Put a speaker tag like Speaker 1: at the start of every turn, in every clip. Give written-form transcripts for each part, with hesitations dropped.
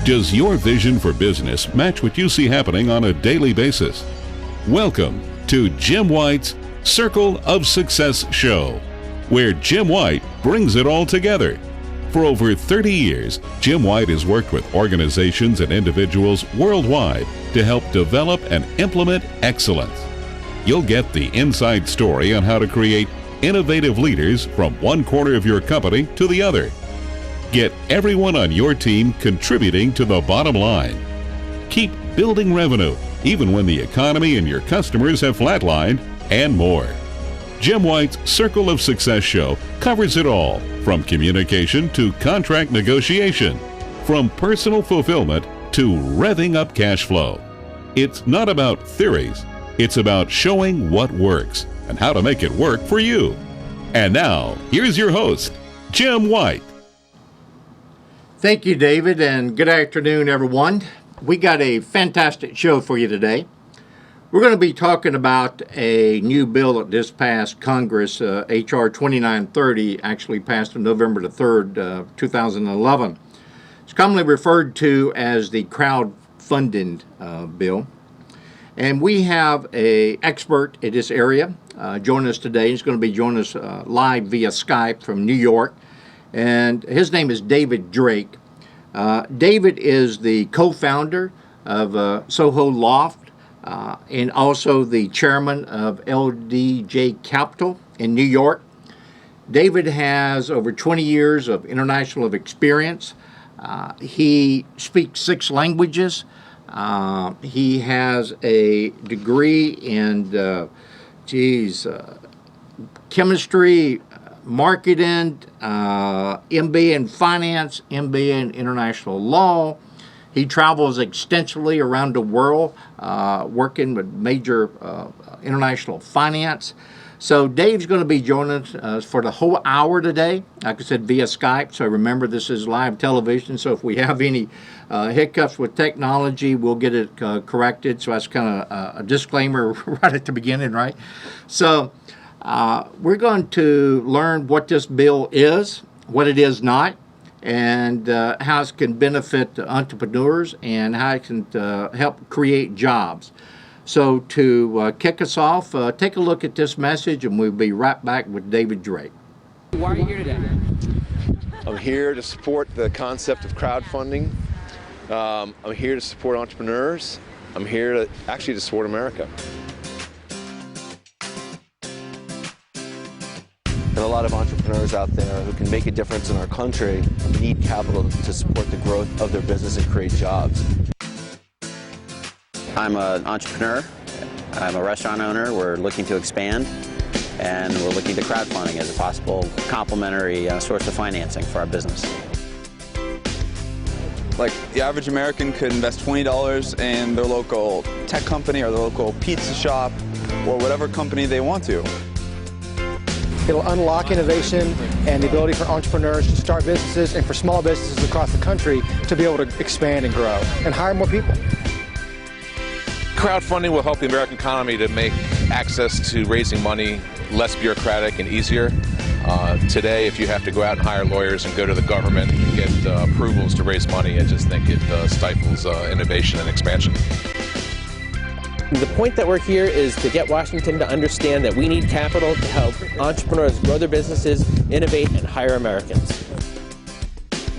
Speaker 1: Does your vision for business match what you see happening on a daily basis? Welcome to Jim White's Circle of Success show, where Jim White brings it all together. For over 30 years, Jim White has worked with organizations and individuals worldwide to help develop and implement excellence. You'll get the inside story on how to create innovative leaders from one corner of your company to the other. Get everyone on your team contributing to the bottom line. Keep building revenue, even when the economy and your customers have flatlined, and more. Jim White's Circle of Success show covers it all, from communication to contract negotiation, from personal fulfillment to revving up cash flow. It's not about theories, it's about showing what works and how to make it work for you. And now, here's your host, Jim White.
Speaker 2: Thank you, David, and good afternoon, everyone. We got a fantastic show for you today. We're going to be talking about a new bill that just passed Congress, H.R. 2930, actually passed on November the 3rd, 2011. It's commonly referred to as the crowdfunding bill. And we have an expert in this area joining us today. He's going to be joining us live via Skype from New York. And his name is David Drake. David is the co-founder of Soho Loft and also the chairman of LDJ Capital in New York. David has over 20 years of international experience. He speaks 6 languages. He has a degree in, chemistry, marketing, MBA in finance, MBA in international law. He travels extensively around the world, working with major international finance. So Dave's going to be joining us for the whole hour today, like I said, via Skype. So remember, this is live television, so if we have any hiccups with technology, we'll get it corrected. So that's kind of a disclaimer right at the beginning, right? So we're going to learn what this bill is, what it is not, and how it can benefit entrepreneurs and how it can help create jobs. So to kick us off, take a look at this message and we'll be right back with David Drake.
Speaker 3: Why are you here today?
Speaker 4: I'm here to support the concept of crowdfunding. I'm here to support entrepreneurs. I'm here to support America. And a lot of entrepreneurs out there who can make a difference in our country need capital to support the growth of their business and create jobs.
Speaker 3: I'm an entrepreneur. I'm a restaurant owner. We're looking to expand, and we're looking to crowdfunding as a possible complementary source of financing for our business.
Speaker 5: Like the average American could invest $20 in their local tech company or their local pizza shop or whatever company they want to.
Speaker 6: It'll unlock innovation and the ability for entrepreneurs to start businesses and for small businesses across the country to be able to expand and grow and hire more people.
Speaker 7: Crowdfunding will help the American economy to make access to raising money less bureaucratic and easier. Today, if you have to go out and hire lawyers and go to the government and get approvals to raise money, I just think it stifles innovation and expansion.
Speaker 8: The point that we're here is to get Washington to understand that we need capital to help entrepreneurs grow their businesses, innovate, and hire Americans.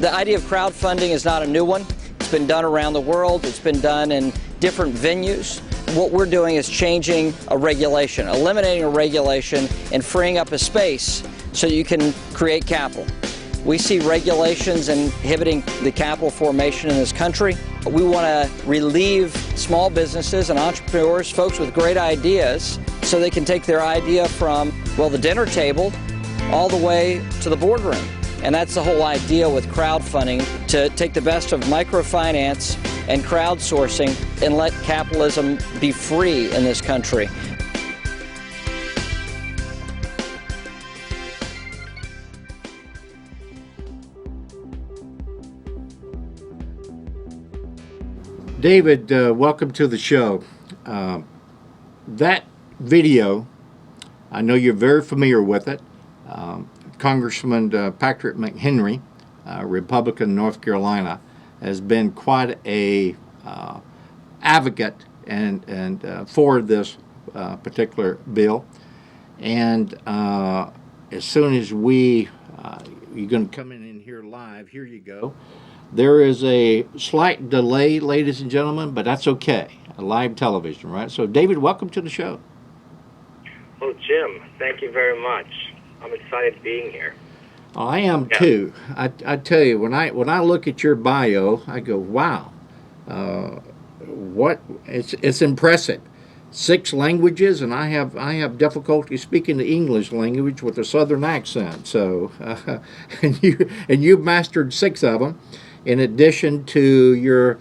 Speaker 9: The idea of crowdfunding is not a new one. It's been done around the world. It's been done in different venues. What we're doing is changing a regulation, eliminating a regulation, and freeing up a space so that you can create capital. We see regulations inhibiting the capital formation in this country. We want to relieve small businesses and entrepreneurs, folks with great ideas, so they can take their idea from, well, the dinner table all the way to the boardroom. And that's the whole idea with crowdfunding, to take the best of microfinance and crowdsourcing and let capitalism be free in this country.
Speaker 2: David, welcome to the show. That video, I know you're very familiar with it. Congressman Patrick McHenry, Republican, North Carolina, has been quite a advocate and for this particular bill. And as soon as you're going to come in here live, here you go. There is a slight delay, ladies and gentlemen, but that's okay. Live television, right? So, David, welcome to the show.
Speaker 10: Oh, Jim, thank you very much. I'm excited being here.
Speaker 2: Oh, I am too. I tell you, when I look at your bio, I go, wow, what? It's impressive. 6 languages, and I have difficulty speaking the English language with a Southern accent. So, and you've mastered 6 of them, in addition to your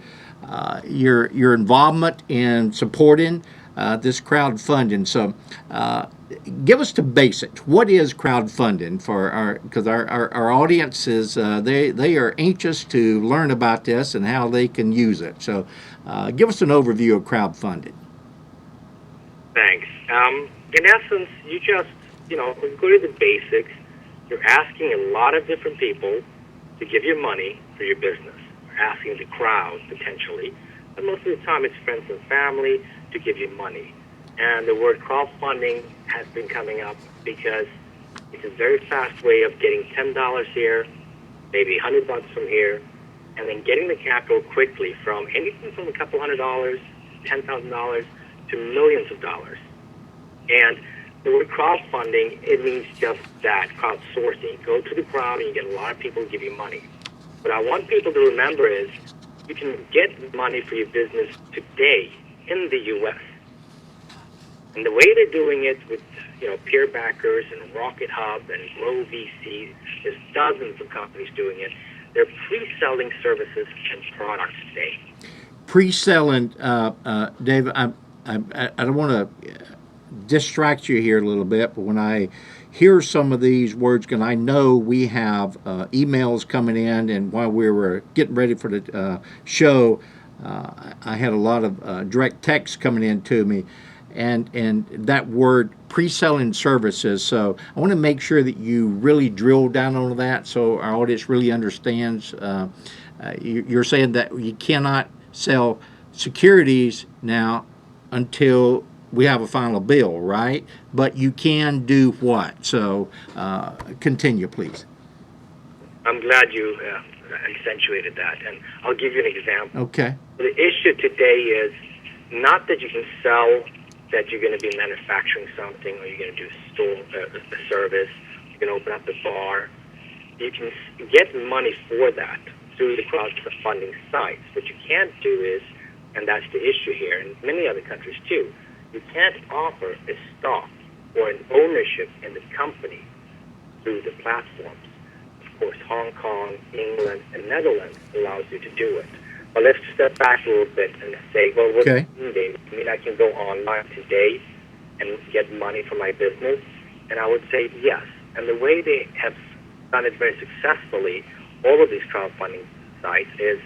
Speaker 2: involvement in supporting this crowdfunding. So, give us the basics. What is crowdfunding because our audience is they are anxious to learn about this and how they can use it. So, give us an overview of crowdfunding.
Speaker 10: Thanks. In essence, you just, go to the basics. You're asking a lot of different people to give you money for your business. You're asking the crowd, potentially, but most of the time it's friends and family to give you money. And the word crowdfunding has been coming up because it's a very fast way of getting $10 here, maybe $100 from here, and then getting the capital quickly from anything from a couple $100, $10,000, to millions of dollars. And the word crowdfunding, it means just that, crowdsourcing. You go to the crowd and you get a lot of people to give you money. What I want people to remember is you can get money for your business today in the U.S. And the way they're doing it with peer backers and Rocket Hub and Grow VC, there's dozens of companies doing it. They're pre-selling services and products today.
Speaker 2: Pre-selling, David, I don't want to distract you here a little bit, but when I hear some of these words, and I know we have emails coming in, and while we were getting ready for the show, I had a lot of direct texts coming in to me, and that word pre-selling services. So I want to make sure that you really drill down on that so our audience really understands. You're saying that you cannot sell securities now until we have a final bill, right? But you can do what? So continue, please.
Speaker 10: I'm glad you accentuated that, and I'll give you an example.
Speaker 2: Okay.
Speaker 10: The issue today is not that you can sell, that you're going to be manufacturing something, or you're going to do a service, you're going to open up a bar. You can get money for that through the crowdfunding sites. What you can't do is, and that's the issue here, and many other countries too, you can't offer a stock or an ownership in the company through the platforms. Of course, Hong Kong, England, and Netherlands allows you to do it. But let's step back a little bit and say, well, what does it mean, David? I mean, I can go online today and get money for my business? And I would say yes. And the way they have done it very successfully, all of these crowdfunding sites, is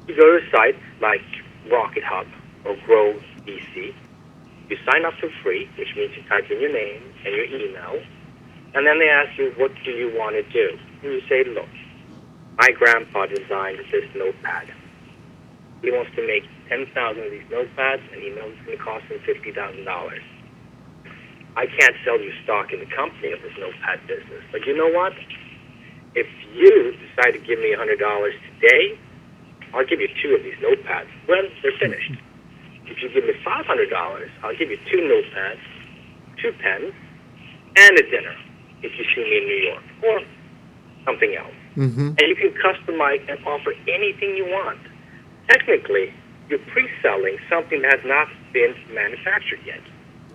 Speaker 10: you go to a site like Rocket Hub or Grow VC. You sign up for free, which means you type in your name and your email, and then they ask you, what do you want to do? And you say, look, my grandpa designed this notepad. He wants to make 10,000 of these notepads, and he knows it's going to cost him $50,000. I can't sell you stock in the company of this notepad business, but you know what? If you decide to give me $100 today, I'll give you 2 of these notepads when they're finished. If you give me $500, I'll give you 2 notepads, 2 pens, and a dinner if you see me in New York, or something else.
Speaker 2: Mm-hmm.
Speaker 10: And you can customize and offer anything you want. Technically, you're pre-selling something that has not been manufactured yet.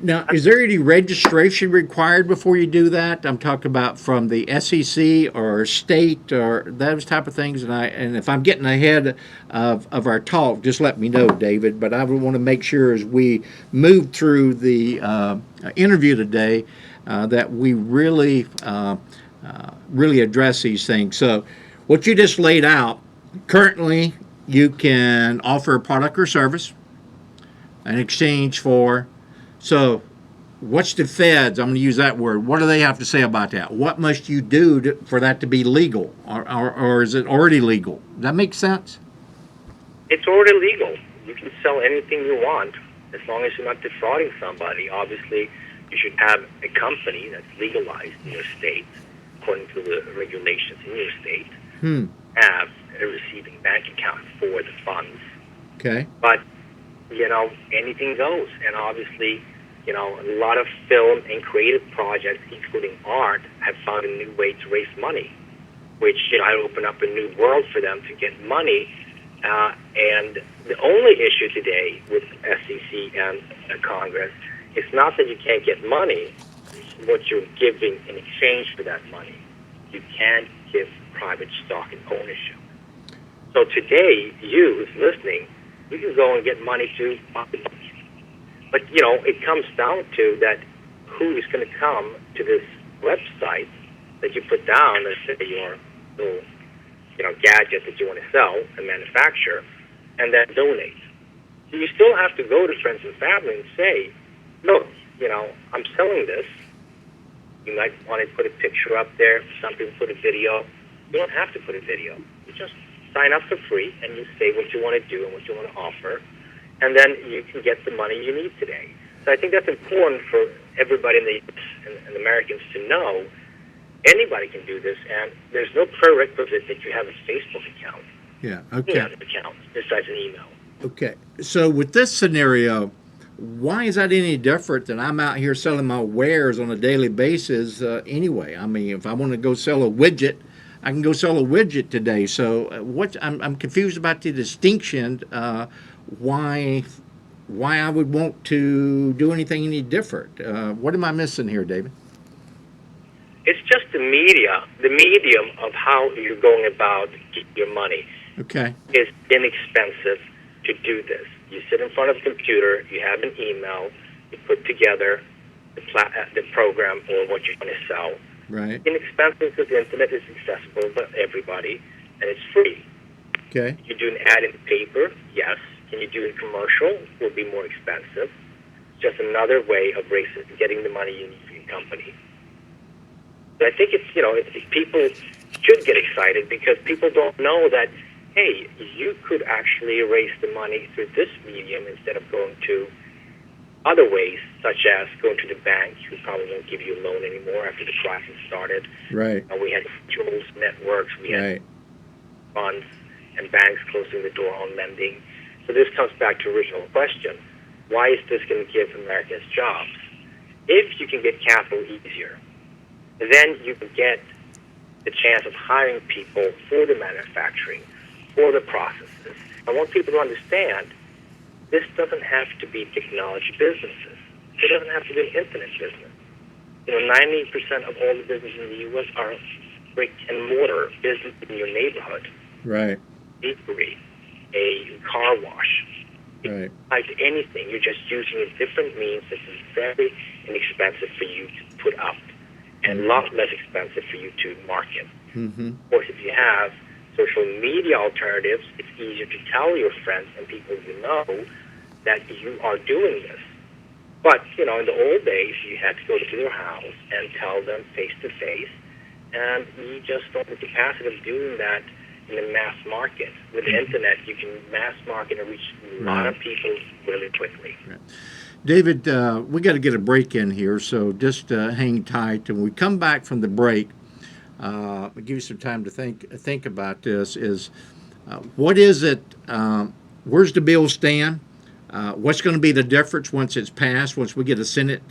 Speaker 2: Now, is there any registration required before you do that? I'm talking about from the SEC or state or those type of things. And if I'm getting ahead of our talk, just let me know, David. But I would want to make sure as we move through the interview today that we really address these things. So what you just laid out, currently you can offer a product or service in exchange for. So what's the feds? I'm going to use that word. What do they have to say about that? What must you do for that to be legal, or is it already legal? Does that make sense?
Speaker 10: It's already legal. You can sell anything you want as long as you're not defrauding somebody. Obviously, you should have a company that's legalized in your state, according to the regulations in your state, have a receiving bank account for the funds.
Speaker 2: Okay.
Speaker 10: But, anything goes. And obviously, a lot of film and creative projects, including art, have found a new way to raise money, which, open up a new world for them to get money. And the only issue today with SEC and Congress is not that you can't get money, it's what you're giving in exchange for that money. You can't give private stock and ownership. So today, you who's listening, you can go and get money to buy the book. But, it comes down to that who is going to come to this website that you put down, let's say your little gadget that you want to sell and manufacture, and then donate. So you still have to go to friends and family and say, look, I'm selling this. You might want to put a picture up there. Some people put a video. You don't have to put a video. You just sign up for free, and you say what you want to do and what you want to offer, and then you can get the money you need today. So I think that's important for everybody in the U.S. and Americans to know. Anybody can do this, and there's no prerequisite that you have a Facebook account.
Speaker 2: Yeah, okay.
Speaker 10: You have an account besides an email.
Speaker 2: Okay, so with this scenario, why is that any different than I'm out here selling my wares on a daily basis anyway? I mean, if I want to go sell a widget, I can go sell a widget today. So I'm confused about the distinction, why I would want to do anything any different. What am I missing here, David?
Speaker 10: It's just the medium of how you're going about your money.
Speaker 2: Okay.
Speaker 10: It's inexpensive to do this. You sit in front of a computer, you have an email, you put together the program or what you're going to sell.
Speaker 2: Right.
Speaker 10: Inexpensive because the internet is accessible to everybody, and it's free.
Speaker 2: Okay.
Speaker 10: You do an ad in paper, yes. Can you do a commercial? It will be more expensive. It's just another way of getting the money you need for your company. But I think people should get excited because people don't know that, hey, you could actually raise the money through this medium instead of going to other ways, such as going to the bank, who probably won't give you a loan anymore after the crisis started.
Speaker 2: Right.
Speaker 10: We had tools, networks, we had funds, and banks closing the door on lending. So this comes back to the original question. Why is this going to give Americans jobs? If you can get capital easier, then you can get the chance of hiring people for the manufacturing, for the processes. I want people to understand this doesn't have to be technology businesses. It doesn't have to be an internet business. 90% of all the businesses in the U.S. are brick and mortar business in your neighborhood.
Speaker 2: Right.
Speaker 10: Bakery, a car wash.
Speaker 2: Right.
Speaker 10: Like anything, you're just using a different means that is very inexpensive for you to put up and a lot less expensive for you to market.
Speaker 2: Mm-hmm.
Speaker 10: Of course, if you have social media alternatives, it's easier to tell your friends and people you know that you are doing this. But, in the old days, you had to go to their house and tell them face-to-face, and you just don't have the capacity of doing that in the mass market. With the internet, you can mass market and reach a lot of people really quickly. Right.
Speaker 2: David, we got to get a break in here, so just hang tight. And when we come back from the break, I'll give you some time to think about this. What is it? Where's the bill stand? What's going to be the difference once it's passed? Once we get a Senate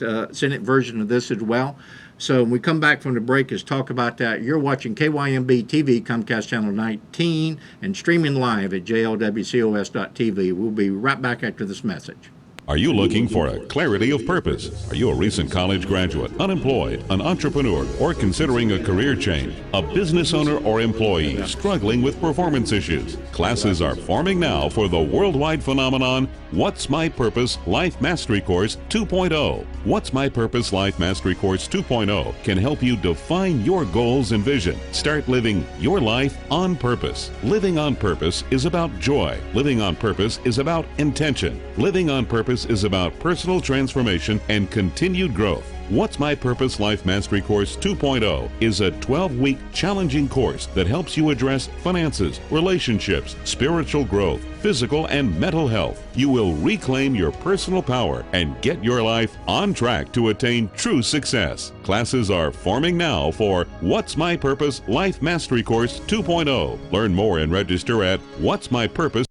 Speaker 2: version of this as well. So when we come back from the break, is talk about that. You're watching KYMB TV, Comcast Channel 19, and streaming live at jlwcos.tv. We'll be right back after this message.
Speaker 1: Are you looking for a clarity of purpose? Are you a recent college graduate, unemployed, an entrepreneur, or considering a career change? A business owner or employee struggling with performance issues? Classes are forming now for the worldwide phenomenon What's My Purpose Life Mastery Course 2.0. What's My Purpose Life Mastery Course 2.0 can help you define your goals and vision. Start living your life on purpose. Living on purpose is about joy. Living on purpose is about intention. Living on purpose is about personal transformation and continued growth. What's My Purpose Life Mastery Course 2.0 is a 12-week challenging course that helps you address finances, relationships, spiritual growth, physical and mental health. You will reclaim your personal power and get your life on track to attain true success. Classes are forming now for What's My Purpose Life Mastery Course 2.0. Learn more and register at What's My Purpose.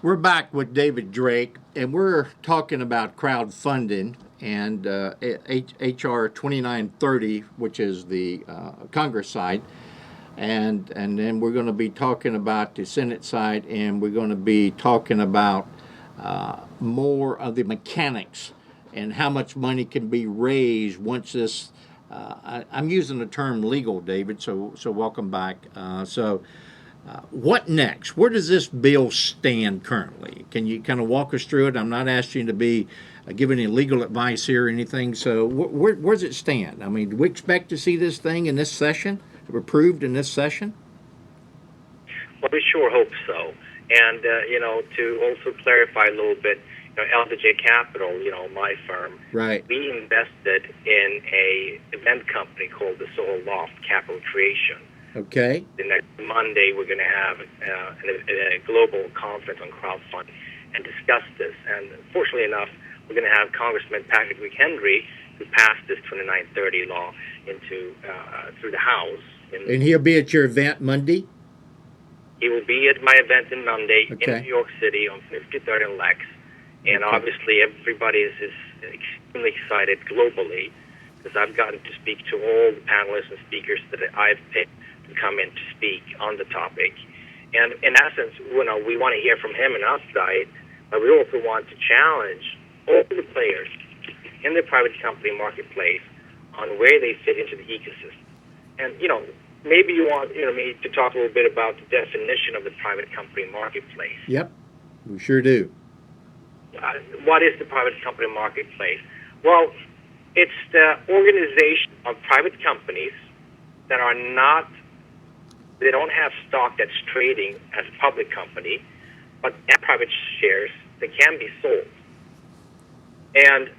Speaker 2: We're back with David Drake, and we're talking about crowdfunding and HR 2930, which is the Congress side, and then we're going to be talking about the Senate side, and we're going to be talking about more of the mechanics and how much money can be raised once this. I'm using the term legal, David. So welcome back. What next? Where does this bill stand currently? Can you kind of walk us through it? I'm not asking you to be give any legal advice here or anything. So where does it stand? I mean, do we expect to see this thing in this session, approved in this session?
Speaker 10: Well, we sure hope so. And, to also clarify a little bit, LBJ Capital, my firm,
Speaker 2: right,
Speaker 10: we invested in a event company called the Soul Loft Capital Creation.
Speaker 2: Okay.
Speaker 10: The next Monday, we're going to have a global conference on crowdfunding and discuss this. And fortunately enough, we're going to have Congressman Patrick McHenry, who passed this 2930 law through the House.
Speaker 2: And he'll be at your event Monday?
Speaker 10: He will be at my event in Monday in New York City on 53rd and Lex. And obviously everybody is extremely excited globally because I've gotten to speak to all the panelists and speakers that I've picked to come in to speak on the topic. And in essence, we want to hear from him and us side, but we also want to challenge all the players in the private company marketplace on where they fit into the ecosystem. And, maybe you want me to talk a little bit about the definition of the private company marketplace.
Speaker 2: Yep, we sure do.
Speaker 10: What is the private company marketplace? Well, it's the organization of private companies that they don't have stock that's trading as a public company, but private shares that can be sold. And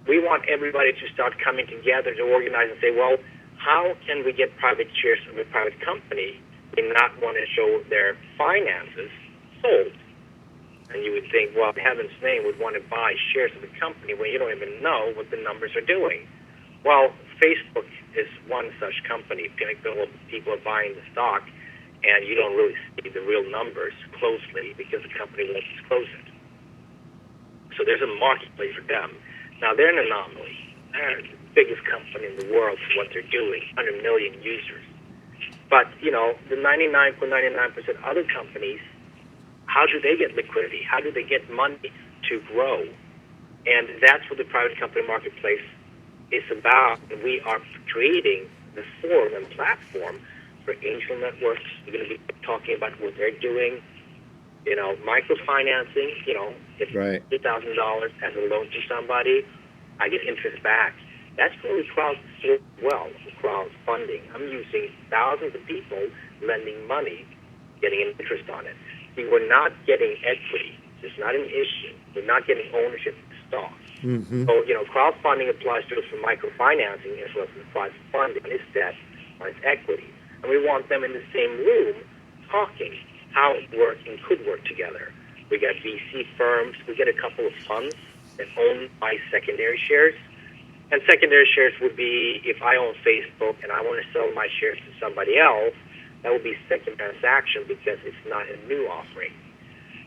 Speaker 10: we want everybody to start coming together to organize and say, well, how can we get private shares of a private company and not want to show their finances sold? And you would think, well, in heaven's name, would want to buy shares of a company when you don't even know what the numbers are doing. Well, Facebook is one such company. People are buying the stock, and you don't really see the real numbers closely because the company won't disclose it. So there's a marketplace for them. Now, they're an anomaly. They're the biggest company in the world for what they're doing, 100 million users. But, the 99.99% other companies, how do they get liquidity? How do they get money to grow? And that's what the private company marketplace is about. And we are creating the forum and platform for angel networks. We're going to be talking about what they're doing. Microfinancing, if $2,000 as a loan to somebody, I get interest back. That's really crowdfunding. I'm using thousands of people lending money, getting an interest on it. See, we're not getting equity. It's not an issue. We're not getting ownership of stock.
Speaker 2: Mm-hmm.
Speaker 10: So, crowdfunding applies to us for microfinancing as well as for crowdfunding. It's debt, it's equity. And we want them in the same room talking how it works and could work together. We got VC firms. We get a couple of funds that own my secondary shares. And secondary shares would be if I own Facebook and I want to sell my shares to somebody else, that would be second transaction because it's not a new offering.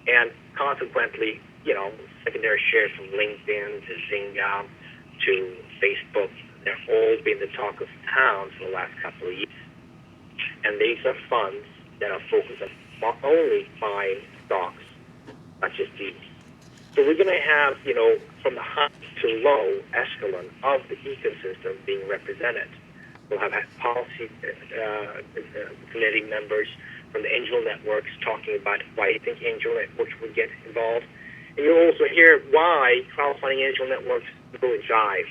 Speaker 10: And consequently, secondary shares from LinkedIn to Zynga to Facebook, they're all been the talk of town for the last couple of years. And these are funds that are focused on only buying stocks, not just these. So we're going to have, from the high to low echelon of the ecosystem being represented. We'll have policy committee members from the angel networks talking about why you think angel networks would get involved. And you'll also hear why crowdfunding angel networks really jive.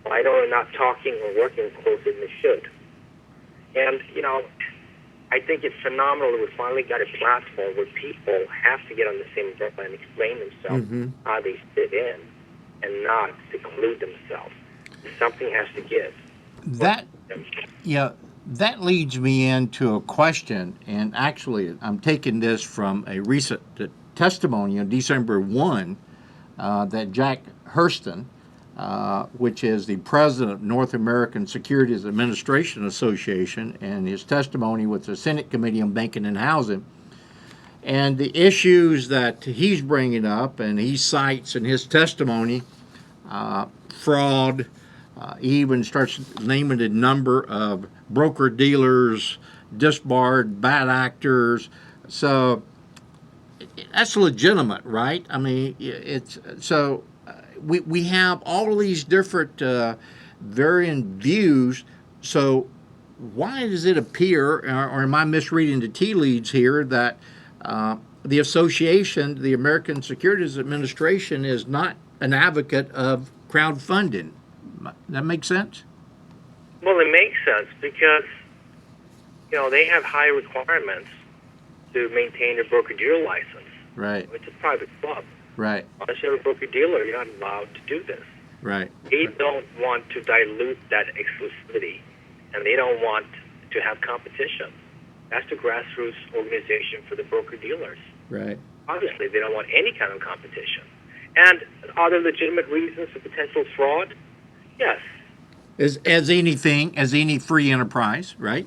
Speaker 10: Why they're not talking or working closer than they should. And, I think it's phenomenal that we finally got a platform where people have to get on the same umbrella and explain themselves how they fit in and not seclude themselves. Something has to give.
Speaker 2: That leads me into a question, and actually I'm taking this from a recent testimony on December 1 that Jack Hurston, which is the president of North American Securities Administration Association, and his testimony with the Senate Committee on Banking and Housing, and the issues that he's bringing up, and he cites in his testimony fraud. He even starts naming a number of broker-dealers, disbarred, bad actors. So that's legitimate, right? I mean, it's so we have all of these different varying views. So why does it appear, or am I misreading the tea leaves here, that the association, the American Securities Administration, is not an advocate of crowdfunding? That makes sense?
Speaker 10: Well, it makes sense because, they have high requirements to maintain a broker-dealer license.
Speaker 2: Right.
Speaker 10: It's a private club.
Speaker 2: Right.
Speaker 10: Unless you have a broker-dealer, you're not allowed to do this.
Speaker 2: Right.
Speaker 10: They don't want to dilute that exclusivity, and they don't want to have competition. That's the grassroots organization for the broker-dealers.
Speaker 2: Right.
Speaker 10: Obviously, they don't want any kind of competition. And are there legitimate reasons for potential fraud? Yes.
Speaker 2: As any free enterprise, right?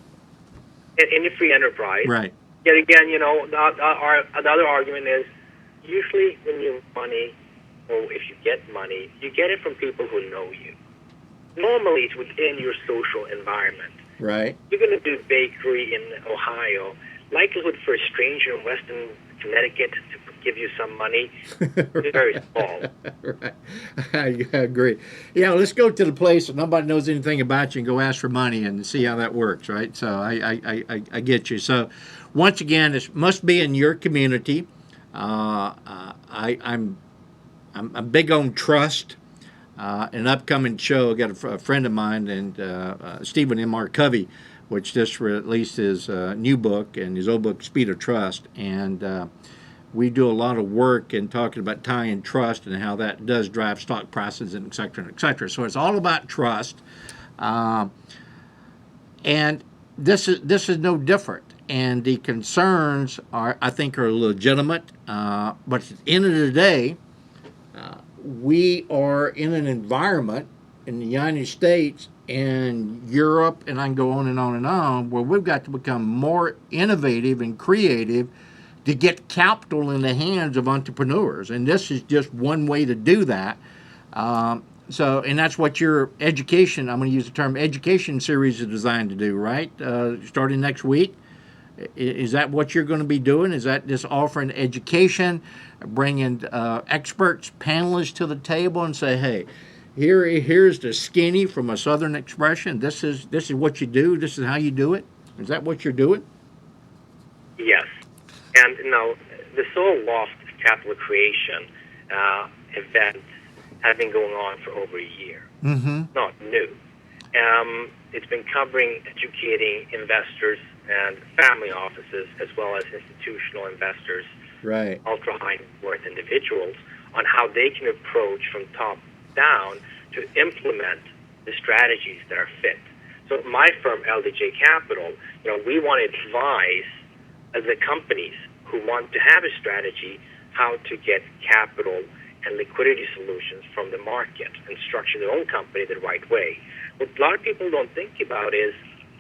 Speaker 10: In a free enterprise.
Speaker 2: Right.
Speaker 10: Yet again, another argument is usually when you have money, or if you get money, you get it from people who know you. Normally, it's within your social environment.
Speaker 2: Right.
Speaker 10: You're going to do bakery in Ohio. Likelihood for a stranger in Western Connecticut to give you some money is very small.
Speaker 2: Right. I agree. Yeah, let's go to the place that nobody knows anything about you and go ask for money and see how that works, right? So I get you. So once again, it must be in your community. I'm big on trust. An upcoming show, I got a friend of mine, and Stephen M.R. Covey, which just released his new book and his old book, Speed of Trust. And we do a lot of work in talking about tying trust and how that does drive stock prices and et cetera, and et cetera. So it's all about trust. And this is no different. And the concerns I think are legitimate. But at the end of the day, we are in an environment in the United States and Europe, and I can go on and on and on, where we've got to become more innovative and creative to get capital in the hands of entrepreneurs. And this is just one way to do that. And that's what your education, I'm going to use the term education series, is designed to do, right? Starting next week. Is that what you're going to be doing? Is that just offering education, bringing experts, panelists to the table and say, hey, here's the skinny from a Southern expression. This is what you do. This is how you do it. Is that what you're doing?
Speaker 10: Yes. And the Soul Loft Capital Creation event has been going on for over a year.
Speaker 2: Mm-hmm.
Speaker 10: Not new. It's been covering educating investors and family offices, as well as institutional investors,
Speaker 2: right,
Speaker 10: ultra high net worth individuals, on how they can approach from top down to implement the strategies that are fit. So my firm, LDJ Capital, we want to advise the companies who want to have a strategy how to get capital and liquidity solutions from the market and structure their own company the right way. What a lot of people don't think about is,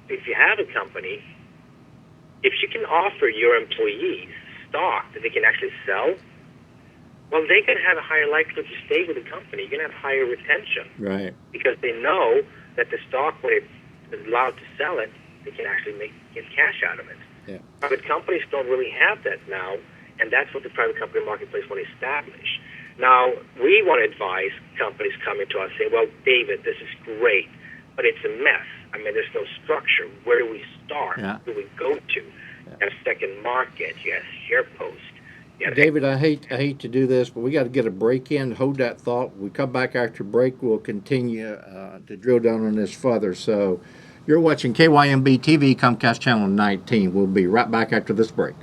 Speaker 10: if you have a company, if you can offer your employees stock that they can actually sell, well, they can have a higher likelihood to stay with the company. You're going to have higher retention.
Speaker 2: Right.
Speaker 10: Because they know that the stock, when it's allowed to sell it, they can actually get cash out of it.
Speaker 2: Yeah.
Speaker 10: Private companies don't really have that now, and that's what the private company marketplace want to establish. Now, we want to advise companies coming to us saying, well, David, this is great, but it's a mess. I mean, there's no structure. Where do we start?
Speaker 2: Yeah.
Speaker 10: Who do we go to?
Speaker 2: Yeah.
Speaker 10: You have second market. You have share post.
Speaker 2: David, I hate to do this, but we got to get a break in. Hold that thought. We come back after break. We'll continue to drill down on this further. So you're watching KYMB TV, Comcast Channel 19. We'll be right back after this break.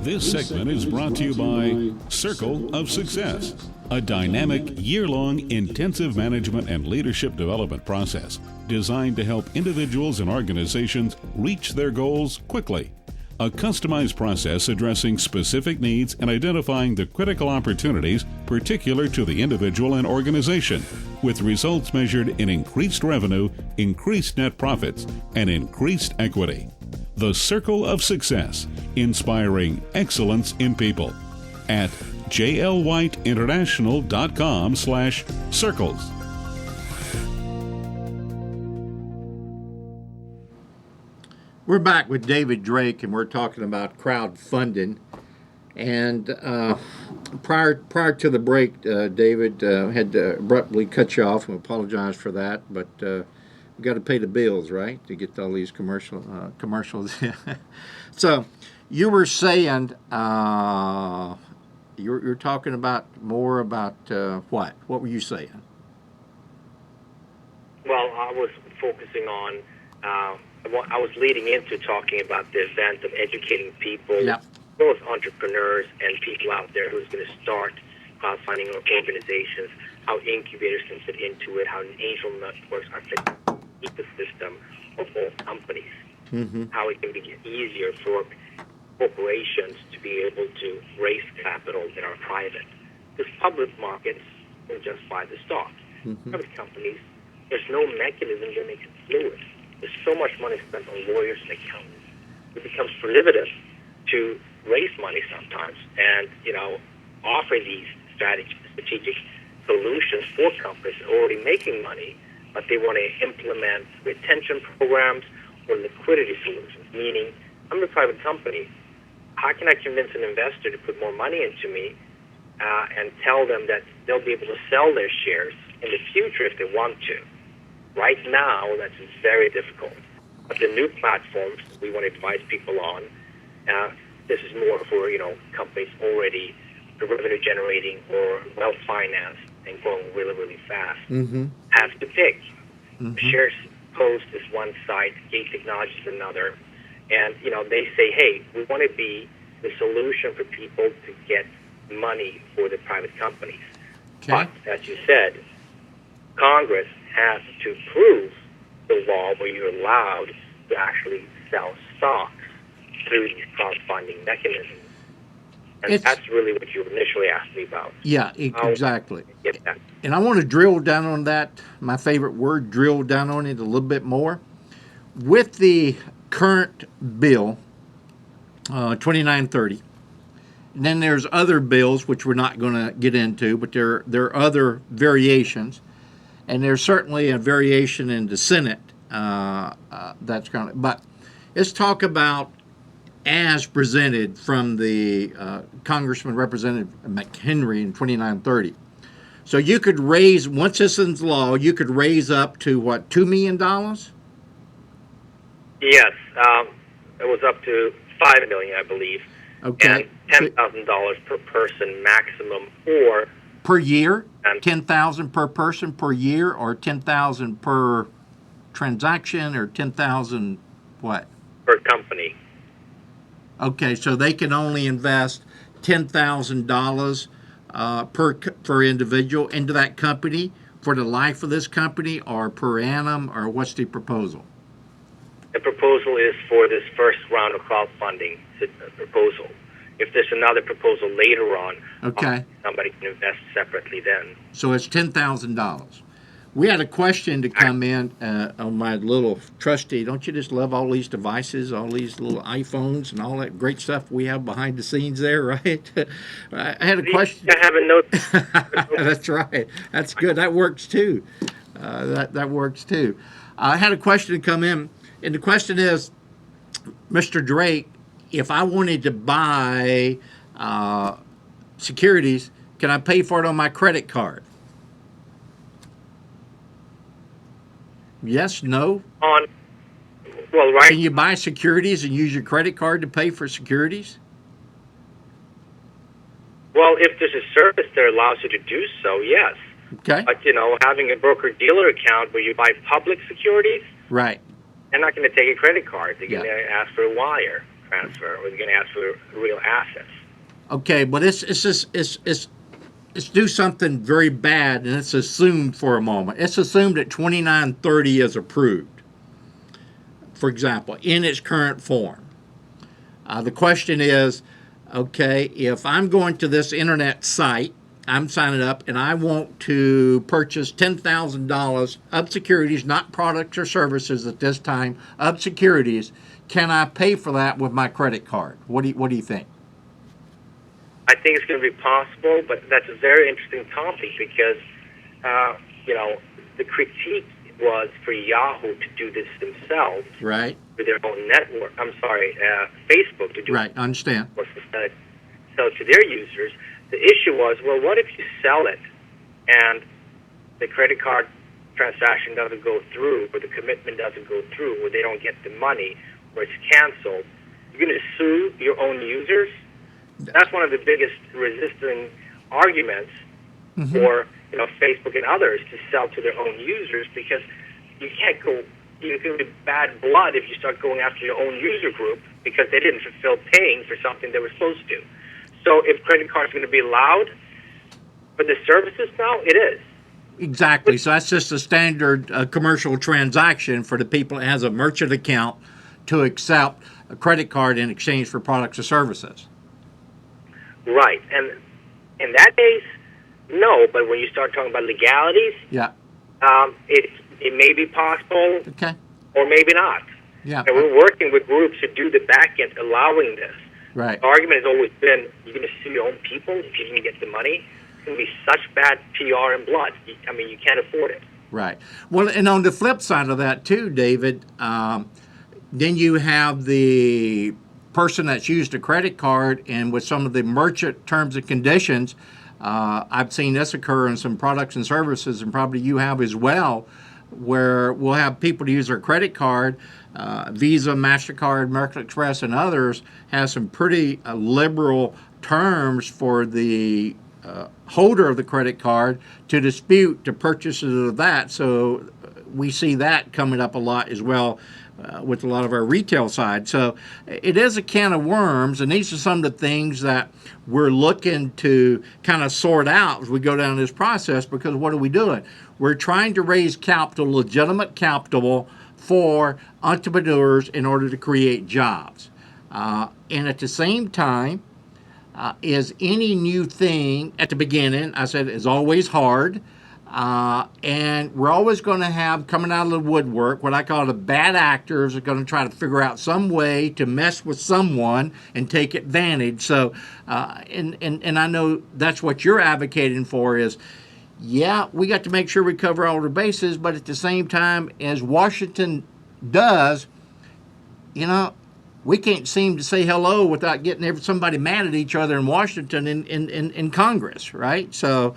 Speaker 1: This segment is brought to you by Circle of Success, a dynamic, year-long intensive management and leadership development process designed to help individuals and organizations reach their goals quickly. A customized process addressing specific needs and identifying the critical opportunities particular to the individual and organization, with results measured in increased revenue, increased net profits, and increased equity. The Circle of Success, inspiring excellence in people. At jlwhiteinternational.com/circles.
Speaker 2: We're back with David Drake, and we're talking about crowdfunding. And prior to the break, David had to abruptly cut you off, and apologize for that. But we got to pay the bills, right, to get all these commercials. So you were saying you're talking about more about what? What were you saying?
Speaker 10: Well, I was focusing on. I was leading into talking about the event of educating people, both entrepreneurs and people out there who's going to start crowdfunding organizations, how incubators can fit into it, how angel networks are fit into the ecosystem of all companies, how it can be easier for corporations to be able to raise capital that are private. Because public markets can just buy the stock. Private companies, there's no mechanism that makes it fluid. There's so much money spent on lawyers and accountants. It becomes prohibitive to raise money sometimes and, offer these strategic solutions for companies already making money, but they want to implement retention programs or liquidity solutions, meaning I'm a private company. How can I convince an investor to put more money into me and tell them that they'll be able to sell their shares in the future if they want to? Right now, that's very difficult. But the new platforms we want to advise people on, this is more for companies already revenue generating or well financed and growing really, really fast. Have to pick. Shares Post is one side, Gate Technology is another, and they say, hey, we want to be the solution for people to get money for the private companies. But as you said, Congress has to prove the law where you're allowed to actually sell stocks through these crowdfunding mechanisms. And that's really what you initially asked me about.
Speaker 2: Yeah, exactly. And I want to drill down on that, my favorite word, drill down on it a little bit more. With the current bill, 2930, and then there's other bills which we're not going to get into, but there are other variations. And there's certainly a variation in the Senate that's going to. But let's talk about as presented from the Congressman Representative McHenry in 2930. So you could raise, once this is law, you could raise up to what, $2 million?
Speaker 10: Yes, it was up to $5 million, I believe.
Speaker 2: Okay.
Speaker 10: And $10,000 per person maximum, or
Speaker 2: per year, 10,000 per person per year, or 10,000 per transaction, or 10,000 what?
Speaker 10: Per company.
Speaker 2: Okay, so they can only invest $10,000 per individual into that company for the life of this company, or per annum, or what's the proposal?
Speaker 10: The proposal is for this first round of crowdfunding proposal. If there's another proposal later on, somebody can invest separately then.
Speaker 2: So it's $10,000. We had a question to come in on my little trusty. Don't you just love all these devices, all these little iPhones and all that great stuff we have behind the scenes there, right? I had a question.
Speaker 10: I haven't noticed.
Speaker 2: That's right. That's good. That works too. That works too. I had a question to come in, and the question is, Mr. Drake, if I wanted to buy securities, can I pay for it on my credit card?
Speaker 10: Yes, no? On Well, right.
Speaker 2: Can you buy securities and use your credit card to pay for securities?
Speaker 10: Well, if there's a service that allows you to do so, yes.
Speaker 2: Okay.
Speaker 10: But, having a broker-dealer account where you buy public securities,
Speaker 2: Right.
Speaker 10: they're not going to take a credit card. They're going
Speaker 2: Yeah.
Speaker 10: to ask for a wire transfer, or they're going to ask for real assets.
Speaker 2: Okay, but it's do something very bad, and it's assumed for a moment. It's assumed that 2930 is approved, for example, in its current form. The question is, okay, if I'm going to this internet site, I'm signing up, and I want to purchase $10,000 of securities, not products or services at this time, of securities, can I pay for that with my credit card? What do you think?
Speaker 10: I think it's going to be possible, but that's a very interesting topic because, the critique was for Yahoo to do this themselves.
Speaker 2: Right.
Speaker 10: For their own network. I'm sorry, Facebook to do
Speaker 2: Right, I understand.
Speaker 10: it. So to their users, the issue was, well, what if you sell it and the credit card transaction doesn't go through, or the commitment doesn't go through, or they don't get the money, or it's canceled? You're going to sue your own users? That's one of the biggest resisting arguments for Facebook and others to sell to their own users, because you can't go. You're going to be bad blood if you start going after your own user group because they didn't fulfill paying for something they were supposed to. So if credit cards are going to be allowed for the services now, it is.
Speaker 2: Exactly. So that's just a standard commercial transaction for the people that has a merchant account to accept a credit card in exchange for products or services.
Speaker 10: Right. And in that case, no. But when you start talking about legalities,
Speaker 2: Yeah.
Speaker 10: It may be possible,
Speaker 2: Okay.
Speaker 10: or maybe not.
Speaker 2: Yeah.
Speaker 10: And we're working with groups to do the back end allowing this.
Speaker 2: Right.
Speaker 10: The argument has always been, you're going to sue your own people if you didn't get the money. It's going to be such bad PR and blood. You can't afford it.
Speaker 2: Right. Well, and on the flip side of that too, David, then you have the person that's used a credit card, and with some of the merchant terms and conditions, I've seen this occur in some products and services, and probably you have as well, where we'll have people to use their credit card. Visa, MasterCard, American Express, and others have some pretty liberal terms for the holder of the credit card to dispute the purchases of that. So we see that coming up a lot as well with a lot of our retail side. So it is a can of worms, and these are some of the things that we're looking to kind of sort out as we go down this process, because what are we doing? We're trying to raise capital, legitimate capital, for entrepreneurs in order to create jobs. And at the same time, is any new thing at the beginning, I said, is always hard. And we're always going to have, coming out of the woodwork, what I call the bad actors are going to try to figure out some way to mess with someone and take advantage. So, and I know that's what you're advocating for is, yeah, we got to make sure we cover all the bases, but at the same time, as Washington does, we can't seem to say hello without getting somebody mad at each other in Washington in Congress, right? So,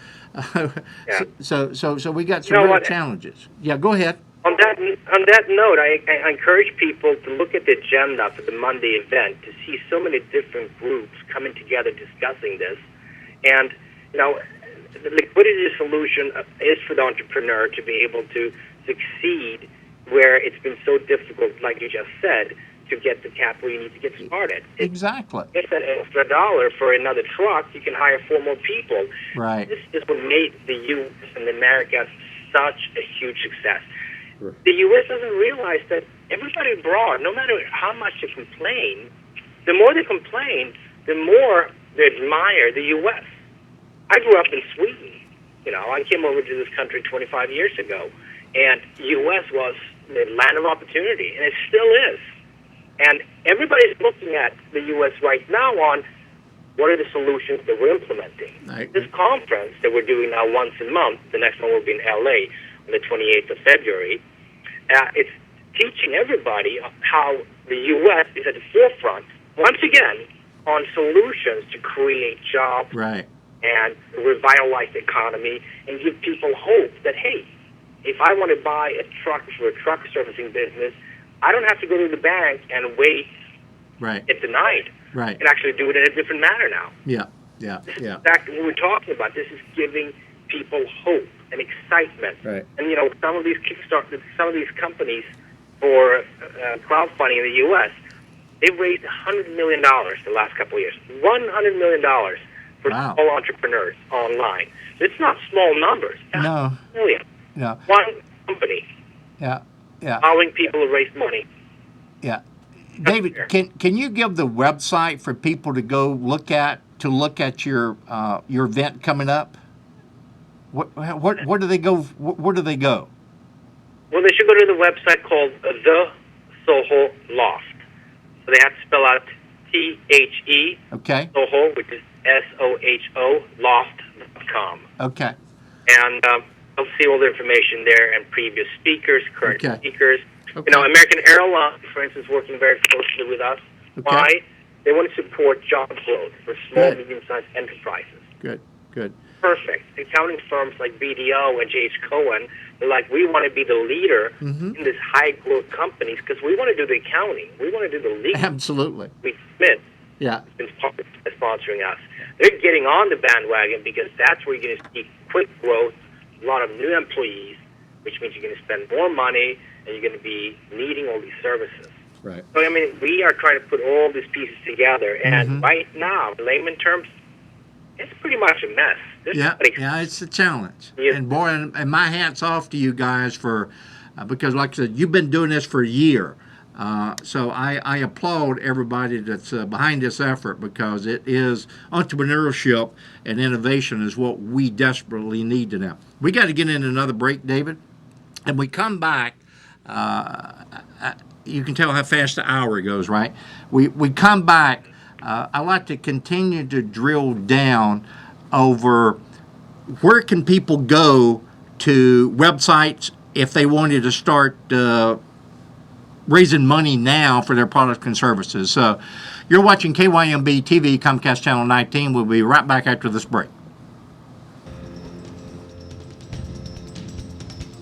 Speaker 10: Yeah.
Speaker 2: so we got some real challenges. Yeah, go ahead.
Speaker 10: On that note, I encourage people to look at the agenda for the Monday event to see so many different groups coming together discussing this. And, the liquidity solution is for the entrepreneur to be able to succeed where it's been so difficult, like you just said, to get the capital you need to get started.
Speaker 2: Exactly.
Speaker 10: It's an extra $1 for another truck. You can hire 4 more people.
Speaker 2: Right.
Speaker 10: This is what made the U.S. and America such a huge success. Right. The U.S. doesn't realize that everybody abroad, no matter how much they complain, the more they complain, the more they admire the U.S. I grew up in Sweden. I came over to this country 25 years ago, and U.S. was the land of opportunity, and it still is. And everybody's looking at the U.S. right now on what are the solutions that we're implementing. Right. This conference that we're doing now once a month, the next one will be in L.A. on the 28th of February, it's teaching everybody how the U.S. is at the forefront, once again, on solutions to create jobs.
Speaker 2: Right.
Speaker 10: And revitalize the economy and give people hope that, hey, if I want to buy a truck for a truck servicing business, I don't have to go to the bank and wait, get denied.
Speaker 2: Right.
Speaker 10: I can actually do it in a different manner now.
Speaker 2: Yeah.
Speaker 10: This is exactly what we're talking about. This is giving people hope and excitement.
Speaker 2: Right.
Speaker 10: And some of these companies for crowdfunding in the U.S., they've raised $100 million the last couple of years. $100 million for small entrepreneurs online. It's not small numbers.
Speaker 2: No.
Speaker 10: Million.
Speaker 2: Yeah.
Speaker 10: One company.
Speaker 2: Yeah.
Speaker 10: Allowing people to raise money.
Speaker 2: Yeah. David, can you give the website for people to go look at your event coming up? Where do they go? Where do they go?
Speaker 10: Well, they should go to the website called The Soho Loft. So they have to spell out THE.
Speaker 2: Okay.
Speaker 10: Soho, which is SOHO Loft.com.
Speaker 2: Okay.
Speaker 10: And they'll see all the information there and previous speakers, current speakers.
Speaker 2: Okay.
Speaker 10: American Airlines, for instance, working very closely with us.
Speaker 2: Okay.
Speaker 10: Why? They want to support job growth for small, medium-sized enterprises.
Speaker 2: Good.
Speaker 10: Perfect. Accounting firms like BDO and J.H. Cohen, they're like, we want to be the leader in this high-growth companies because we want to do the accounting. We want to do the legal.
Speaker 2: Absolutely.
Speaker 10: Smith
Speaker 2: has
Speaker 10: been sponsoring us. They're getting on the bandwagon because that's where you're going to see quick growth, a lot of new employees, which means you're going to spend more money and you're going to be needing all these services.
Speaker 2: Right.
Speaker 10: So, we are trying to put all these pieces together, and right now, in layman terms, it's pretty much a mess.
Speaker 2: It's a challenge. And boy, and my hat's off to you guys for, because like I said, you've been doing this for a year. So I applaud everybody that's behind this effort because it is entrepreneurship and innovation is what we desperately need to now. We got to get in another break, David. And we come back, you can tell how fast the hour goes, right? We come back. I like to continue to drill down over where can people go to websites if they wanted to start raising money now for their products and services. So you're watching KYMB TV, Comcast Channel 19. We'll be right back after this break.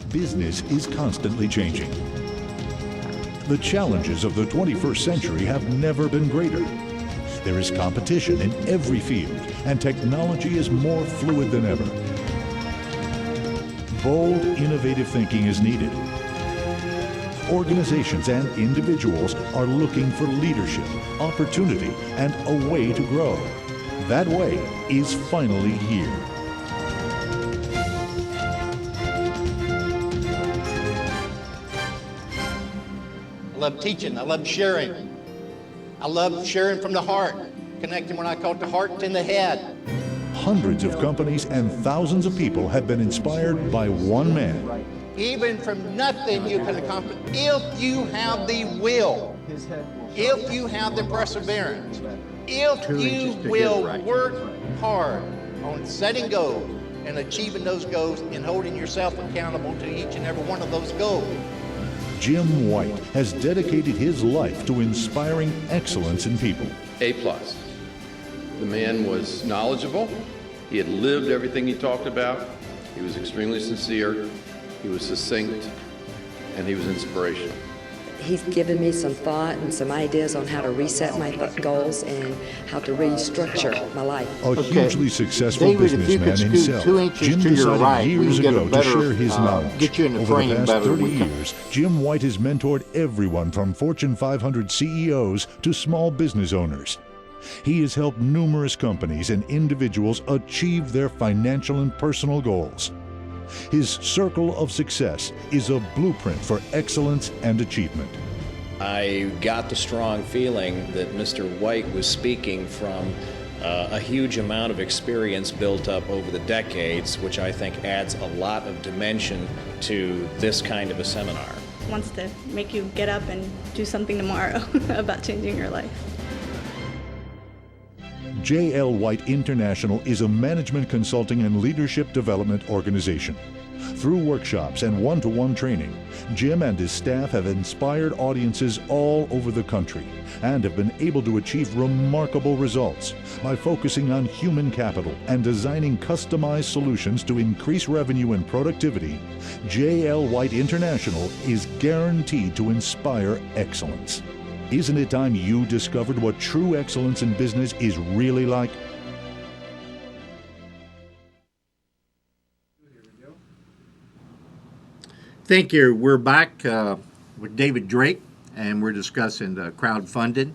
Speaker 11: Business is constantly changing. The challenges of the 21st century have never been greater. There is competition in every field, and technology is more fluid than ever. Bold, innovative thinking is needed. Organizations and individuals are looking for leadership, opportunity, and a way to grow. That way is finally here.
Speaker 2: I love teaching. I love sharing. I love sharing from the heart, connecting what I call the heart and the head.
Speaker 11: Hundreds of companies and thousands of people have been inspired by one man.
Speaker 2: Even from nothing you can accomplish if you have the will, if you have the perseverance, if you will work hard on setting goals and achieving those goals and holding yourself accountable to each and every one of those goals.
Speaker 11: Jim White has dedicated his life to inspiring excellence in people.
Speaker 12: A+. The man was knowledgeable. He had lived everything he talked about. He was extremely sincere. He was succinct, and he was inspirational.
Speaker 13: He's given me some thought and some ideas on how to reset my goals and how to restructure my life.
Speaker 11: A hugely successful businessman himself, Jim decided years ago to share his knowledge. Over the past 30 years, Jim White has mentored everyone from Fortune 500 CEOs to small business owners. He has helped numerous companies and individuals achieve their financial and personal goals. His circle of success is a blueprint for excellence and achievement.
Speaker 14: I got the strong feeling that Mr. White was speaking from a huge amount of experience built up over the decades, which I think adds a lot of dimension to this kind of a seminar.
Speaker 15: Wants to make you get up and do something tomorrow about changing your life.
Speaker 11: J.L. White International is a management consulting and leadership development organization. Through workshops and one-to-one training, Jim and his staff have inspired audiences all over the country and have been able to achieve remarkable results by focusing on human capital and designing customized solutions to increase revenue and productivity. J.L. White International is guaranteed to inspire excellence. Isn't it time you discovered what true excellence in business is really like?
Speaker 2: Thank you. We're back with David Drake, and we're discussing crowdfunding.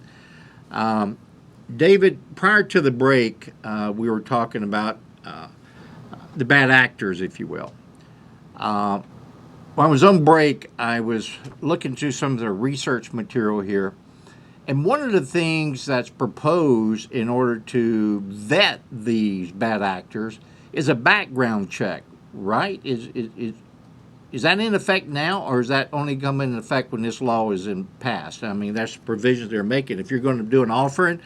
Speaker 2: David, prior to the break, we were talking about the bad actors, if you will. When I was on break, I was looking through some of the research material here, and one of the things that's proposed in order to vet these bad actors is a background check, right? Is that in effect now, or is that only coming in effect when this law is passed? I mean, that's the provisions they're making. If you're going to do an offering,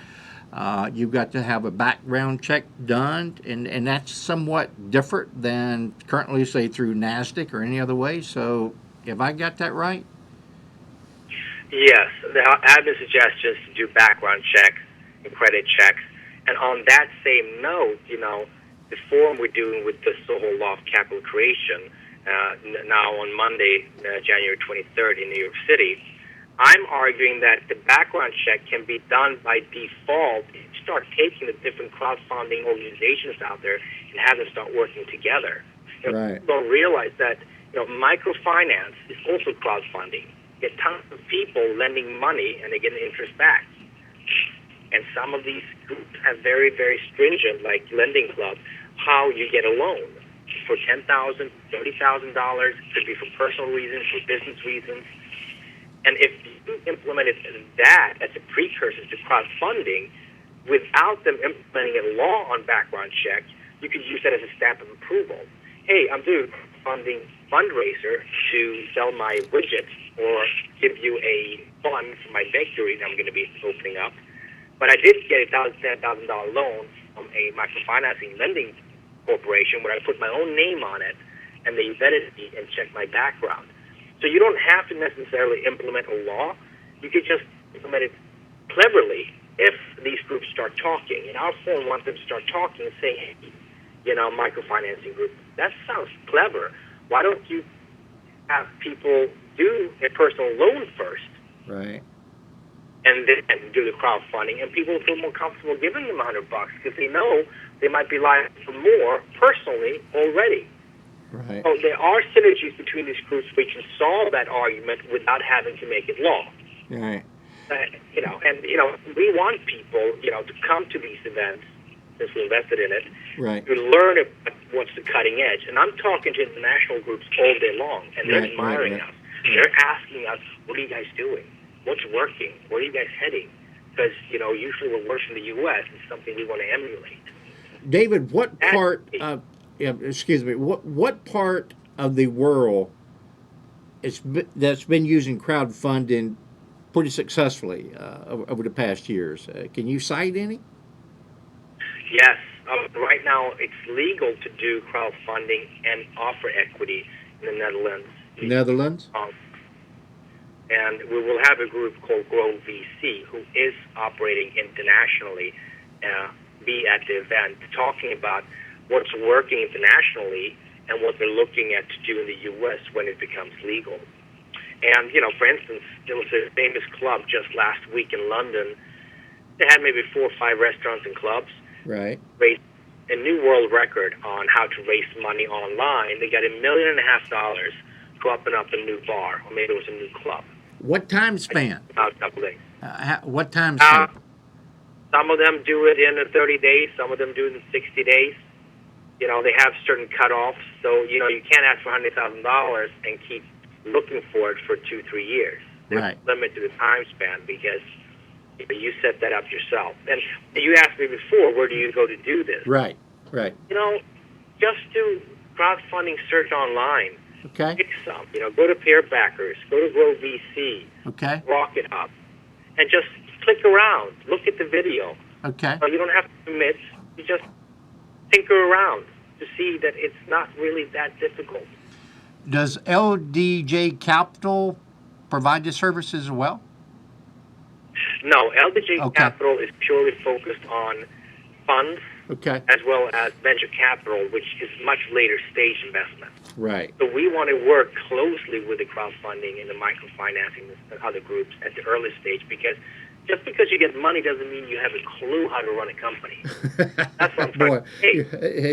Speaker 2: you've got to have a background check done, and that's somewhat different than currently, say, through NASDAQ or any other way. So have I got that right?
Speaker 10: Yes. There have been suggestions to do background checks and credit checks. And on that same note, the forum we're doing with the whole law of capital creation, now on Monday, January 23rd in New York City, I'm arguing that the background check can be done by default. Start taking the different crowdfunding organizations out there and have them start working together.
Speaker 2: Right.
Speaker 10: People don't realize that microfinance is also crowdfunding. You get tons of people lending money and they get interest back. And some of these groups have very, very stringent, like lending club, how you get a loan. For $10,000, $30,000, could be for personal reasons, for business reasons. And if you implemented that as a precursor to crowdfunding, without them implementing a law on background check, you could use that as a stamp of approval. Hey, I'm doing a funding fundraiser to sell my widgets or give you a fund for my bakery that I'm going to be opening up. But I did get a $10,000 loan from a microfinancing lending corporation where I put my own name on it, and they vetted me and checked my background. So you don't have to necessarily implement a law. You could just implement it cleverly if these groups start talking. And our firm wants them to start talking and say, hey, microfinancing group, that sounds clever. Why don't you have people do a personal loan first?
Speaker 2: Right.
Speaker 10: And then do the crowdfunding, and people feel more comfortable giving them $100 because they know they might be liable for more personally already.
Speaker 2: Right.
Speaker 10: So there are synergies between these groups. We can solve that argument without having to make it law.
Speaker 2: Right.
Speaker 10: We want people, to come to these events since we invested in it,
Speaker 2: right,
Speaker 10: to learn what's the cutting edge. And I'm talking to international groups all day long, and they're admiring us. They're asking us, what are you guys doing? What's working? Where are you guys heading? Because, usually what works in the U.S. is something we want to emulate.
Speaker 2: David, what part of, what part of the world that's been using crowdfunding pretty successfully over the past years? Can you cite any?
Speaker 10: Yes. Right now, it's legal to do crowdfunding and offer equity in the Netherlands.
Speaker 2: Netherlands?
Speaker 10: And we will have a group called Grow VC who is operating internationally, be at the event, talking about what's working internationally and what they're looking at to do in the U.S. when it becomes legal. And, for instance, there was a famous club just last week in London. They had maybe 4 or 5 restaurants and clubs.
Speaker 2: Right.
Speaker 10: Raised a new world record on how to raise money online. They got $1.5 million to open up a new bar, or maybe it was a new club.
Speaker 2: What time span?
Speaker 10: About a couple days.
Speaker 2: What time span?
Speaker 10: Some of them do it in 30 days. Some of them do it in 60 days. They have certain cutoffs. So, you can't ask for $100,000 and keep looking for it for 2-3 years. There's a limit to the time span because you set that up yourself. And you asked me before, where do you go to do this?
Speaker 2: Right.
Speaker 10: Just do crowdfunding search online.
Speaker 2: Okay.
Speaker 10: Pick some. Go to Peer Backers, go to Grow VC,
Speaker 2: okay,
Speaker 10: Rocket Hub, and just click around. Look at the video.
Speaker 2: Okay.
Speaker 10: So you don't have to commit. You just tinker around to see that it's not really that difficult.
Speaker 2: Does LDJ Capital provide the services as well?
Speaker 10: No, LDJ Capital is purely focused on funds as well as venture capital, which is much later stage investment.
Speaker 2: Right.
Speaker 10: So we want to work closely with the crowdfunding and the microfinancing and other groups at the early stage, because just because you get money doesn't mean you have a clue how to run a company. That's what I'm trying to say.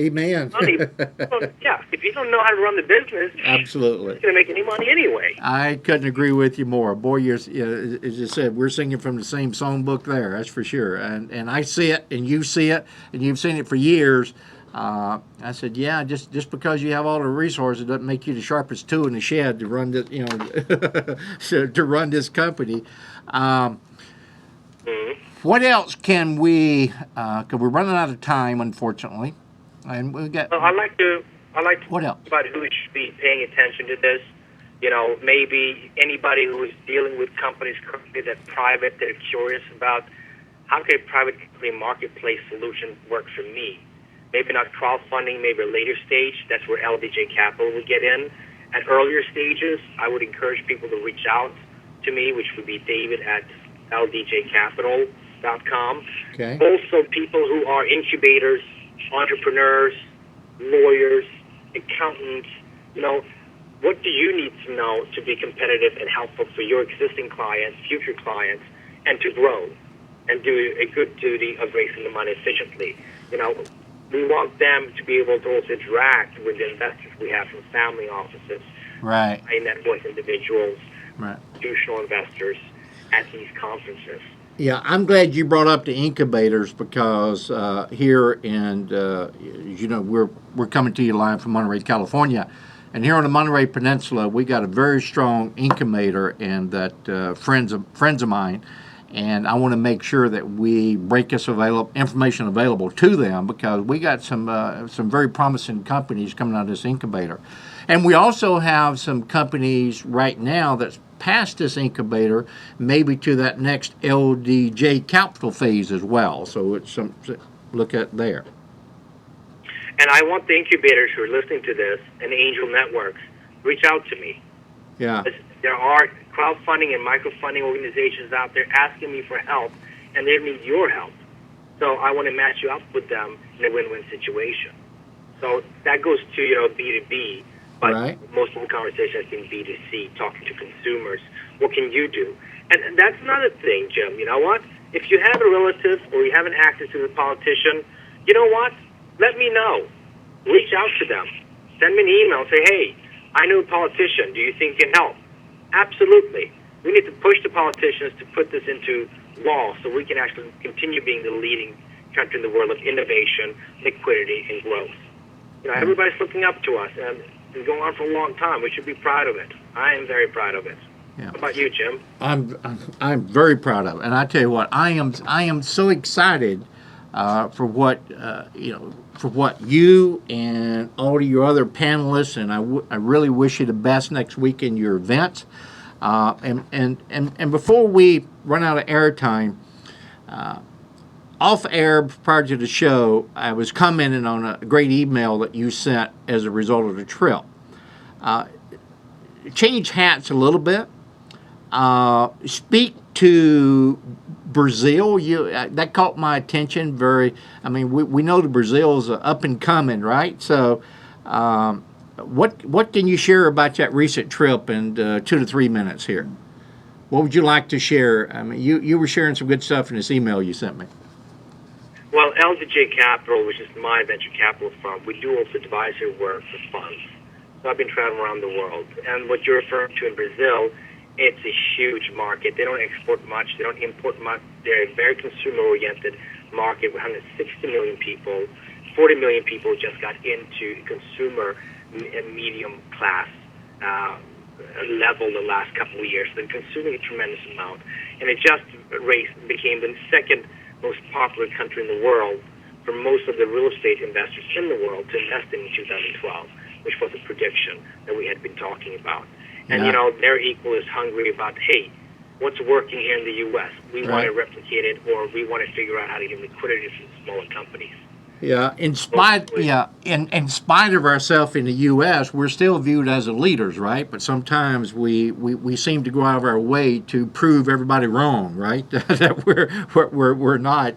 Speaker 2: Amen.
Speaker 10: Money, well, yeah, if you don't know how to run the business,
Speaker 2: Absolutely.
Speaker 10: you're not going to make any money anyway.
Speaker 2: I couldn't agree with you more. Boy, as you said, we're singing from the same songbook there, that's for sure. And I see it, and you see it, and you've seen it for years. I said, yeah, just because you have all the resources doesn't make you the sharpest tool in the shed to run this, to run this company. What else can we? Because we're running out of time, unfortunately, and we got.
Speaker 10: Well, I like to
Speaker 2: what else?
Speaker 10: talk about who should be paying attention to this. Maybe anybody who is dealing with companies currently that private, that are curious about how can a private company marketplace solution work for me. Maybe not crowdfunding, maybe a later stage. That's where LDJ Capital would get in. At earlier stages, I would encourage people to reach out to me, which would be David at ldjcapital.com.
Speaker 2: Okay.
Speaker 10: Also, people who are incubators, entrepreneurs, lawyers, accountants, what do you need to know to be competitive and helpful for your existing clients, future clients, and to grow and do a good duty of raising the money efficiently? We want them to be able to also interact with the investors we have from family offices,
Speaker 2: right,
Speaker 10: high net worth individuals,
Speaker 2: right,
Speaker 10: institutional investors at these conferences.
Speaker 2: Yeah, I'm glad you brought up the incubators because here in, we're coming to you live from Monterey, California. And here on the Monterey Peninsula, we got a very strong incubator, and that friends of mine, and I want to make sure that we make this information available to them because we got some very promising companies coming out of this incubator. And we also have some companies right now that's past this incubator, maybe to that next LDJ capital phase as well. So it's some look at there.
Speaker 10: And I want the incubators who are listening to this and angel networks, reach out to me.
Speaker 2: Yeah.
Speaker 10: There are crowdfunding and microfunding organizations out there asking me for help, and they need your help. So I want to match you up with them in a win-win situation. So that goes to, B2B, but most of the conversation has been B2C, talking to consumers. What can you do? And that's another thing, Jim. You know what? If you have a relative or you have an access to a politician, you know what? Let me know. Reach out to them. Send me an email. Say, hey, I know a politician. Do you think you can help? Absolutely. We need to push the politicians to put this into law so we can actually continue being the leading country in the world of innovation, liquidity, and growth. Everybody's looking up to us, and it's going on for a long time. We should be proud of it. I am very proud of it.
Speaker 2: Yeah.
Speaker 10: How about you, Jim?
Speaker 2: I'm very proud of it, and I tell you what, I am so excited for what you and all of your other panelists, and I really wish you the best next week in your event. And before we run out of airtime, off air prior to the show, I was commenting on a great email that you sent as a result of the trip. Change hats a little bit. Speak to Brazil. That caught my attention. We know that Brazil's up and coming, right? So, what can you share about that recent trip in 2 to 3 minutes here? What would you like to share? You were sharing some good stuff in this email you sent me.
Speaker 10: Well, LDJ Capital, which is my venture capital firm, we do also advisory work for funds. So I've been traveling around the world. And what you're referring to in Brazil, it's a huge market. They don't export much. They don't import much. They're a very consumer-oriented market with 160 million people. 40 million people just got into consumer medium class level the last couple of years. They're consuming a tremendous amount. And it just became the second most popular country in the world for most of the real estate investors in the world to invest in 2012, which was a prediction that we had been talking about. And, they're equally as hungry about, hey, what's working here in the U.S. We want to replicate it, or we want to figure out how to get liquidity for smaller companies.
Speaker 2: Yeah, in spite of ourselves in the U.S., we're still viewed as the leaders, right? But sometimes we seem to go out of our way to prove everybody wrong, right? That we're not,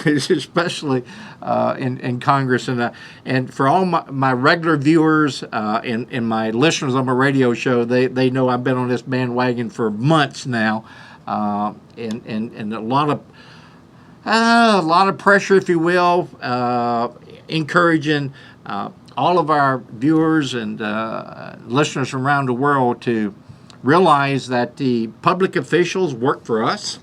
Speaker 2: especially in Congress. And for all my regular viewers and my listeners on my radio show, they know I've been on this bandwagon for months now, and a lot of pressure, if you will, encouraging all of our viewers and listeners from around the world to realize that the public officials work for us,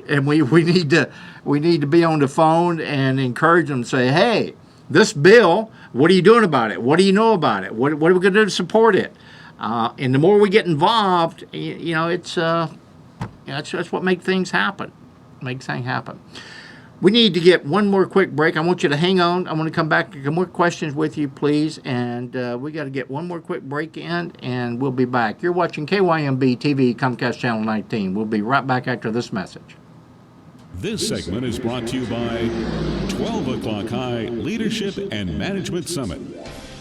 Speaker 2: and we need to be on the phone and encourage them to say, hey, this bill, what are you doing about it? What do you know about it? What are we going to do to support it? And the more we get involved, that's what makes things happen. We need to get one more quick break. I want you to hang on. I want to come back to more questions with you, please. And we got to get one more quick break in, and we'll be back. You're watching KYMB TV, Comcast Channel 19. We'll be right back after this message.
Speaker 1: This segment is brought to you by 12 O'Clock High Leadership and Management Summit.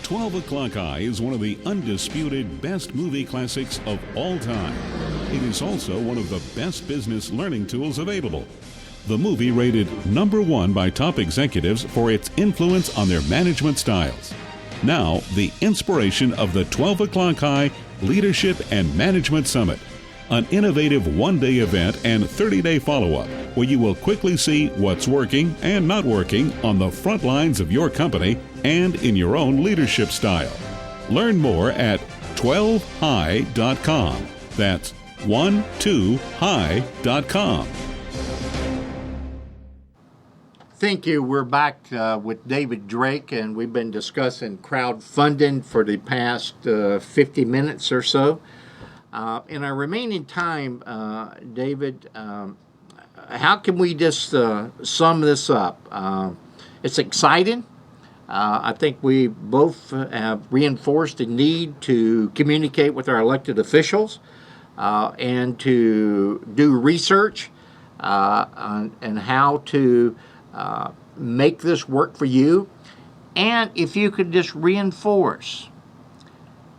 Speaker 1: 12 O'Clock High is one of the undisputed best movie classics of all time. It is also one of the best business learning tools available. The movie rated #1 by top executives for its influence on their management styles. Now, the inspiration of the 12 O'Clock High Leadership and Management Summit, an innovative one-day event and 30-day follow-up where you will quickly see what's working and not working on the front lines of your company and in your own leadership style. Learn more at 12high.com. That's 12high.com.
Speaker 2: Thank you. We're back with David Drake, and we've been discussing crowdfunding for the past 50 minutes or so. In our remaining time, David, how can we just sum this up? It's exciting. I think we both have reinforced the need to communicate with our elected officials and to do research on how to make this work for you. And if you could just reinforce,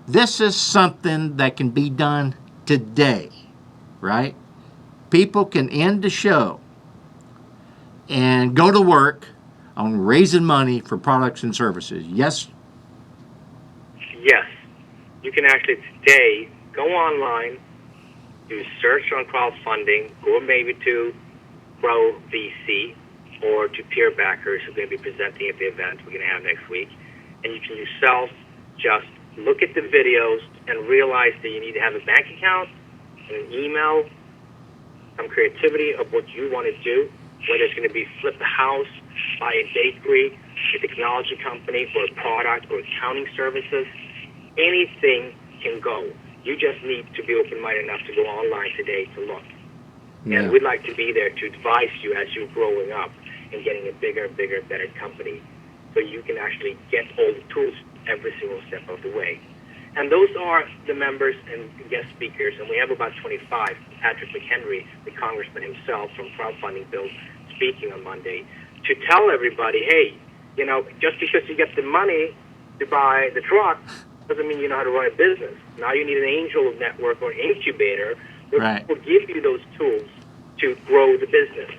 Speaker 2: this is something that can be done today, right? People can end the show and go to work on raising money for products and services. Yes?
Speaker 10: Yes. You can actually today go online, do search on crowdfunding, go maybe to Grow VC or to peer backers who are going to be presenting at the event we're going to have next week. And you can yourself just look at the videos and realize that you need to have a bank account and an email, some creativity of what you want to do, whether it's going to be flip a house, buy a bakery, a technology company, or a product, or accounting services. Anything can go. You just need to be open-minded enough to go online today to look. Yeah. And we'd like to be there to advise you as you're growing up and getting a bigger and bigger, better company, so you can actually get all the tools every single step of the way. And those are the members and guest speakers, and we have about 25. Patrick McHenry, the congressman himself from Crowdfunding Bill, speaking on Monday, to tell everybody, hey, just because you get the money to buy the truck doesn't mean you know how to run a business. Now you need an angel network or an incubator that will give you those tools to grow the business.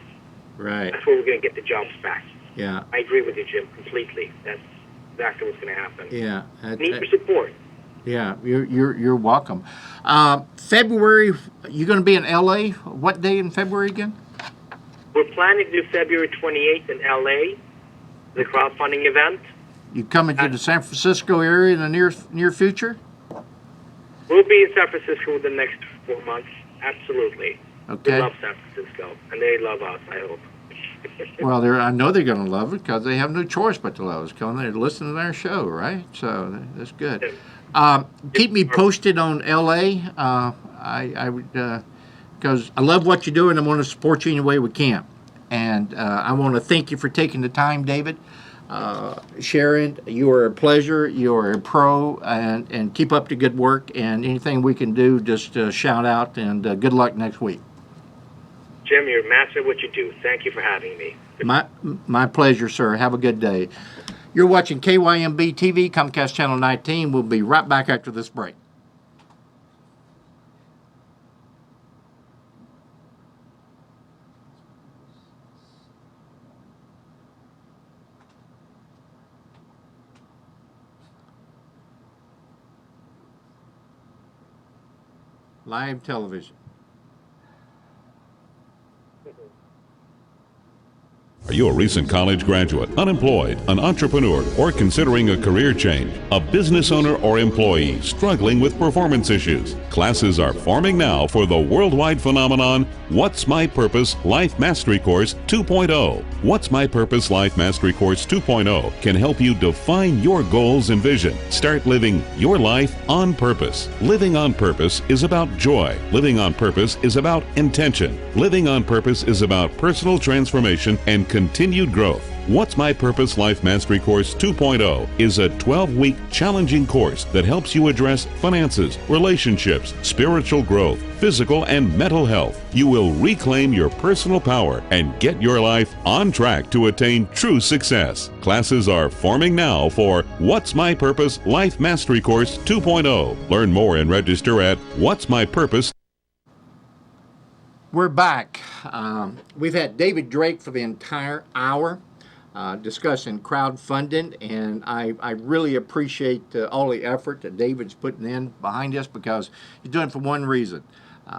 Speaker 2: Right.
Speaker 10: That's where we're going to get the jobs back.
Speaker 2: Yeah.
Speaker 10: I agree with you, Jim, completely. That's exactly what's going to happen.
Speaker 2: Yeah.
Speaker 10: Need your support.
Speaker 2: Yeah, you're welcome. February, you're going to be in L.A. What day in February again?
Speaker 10: We're planning to do February 28th in L.A., the crowdfunding event.
Speaker 2: You coming to the San Francisco area in the near future?
Speaker 10: We'll be in San Francisco within the next 4 months. Absolutely.
Speaker 2: Okay.
Speaker 10: We love San Francisco, and they love us, I hope.
Speaker 2: Well, I know they're going to love it because they have no choice but to love us. Come there to listen to our show, right? So that's good. Keep me posted on L.A. I would, because I love what you do, and I want to support you any way we can. And I want to thank you for taking the time, David. Sharon, you are a pleasure. You are a pro, and keep up the good work. And anything we can do, just shout out. And good luck next week.
Speaker 10: Jim, you're a master at what you do. Thank you for having me.
Speaker 2: My pleasure, sir. Have a good day. You're watching KYMB TV, Comcast Channel 19. We'll be right back after this break. Live television.
Speaker 1: Are you a recent college graduate, unemployed, an entrepreneur, or considering a career change? A business owner or employee struggling with performance issues? Classes are forming now for the worldwide phenomenon, What's My Purpose Life Mastery Course 2.0. What's My Purpose Life Mastery Course 2.0 can help you define your goals and vision. Start living your life on purpose. Living on purpose is about joy. Living on purpose is about intention. Living on purpose is about personal transformation and continued growth. What's My Purpose Life Mastery Course 2.0 is a 12-week challenging course that helps you address finances, relationships, spiritual growth, physical and mental health. You will reclaim your personal power and get your life on track to attain true success. Classes are forming now for What's My Purpose Life Mastery Course 2.0. Learn more and register at What's My Purpose.
Speaker 2: We're back. We've had David Drake for the entire hour discussing crowdfunding, and I really appreciate all the effort that David's putting in behind us, because he's doing it for one reason: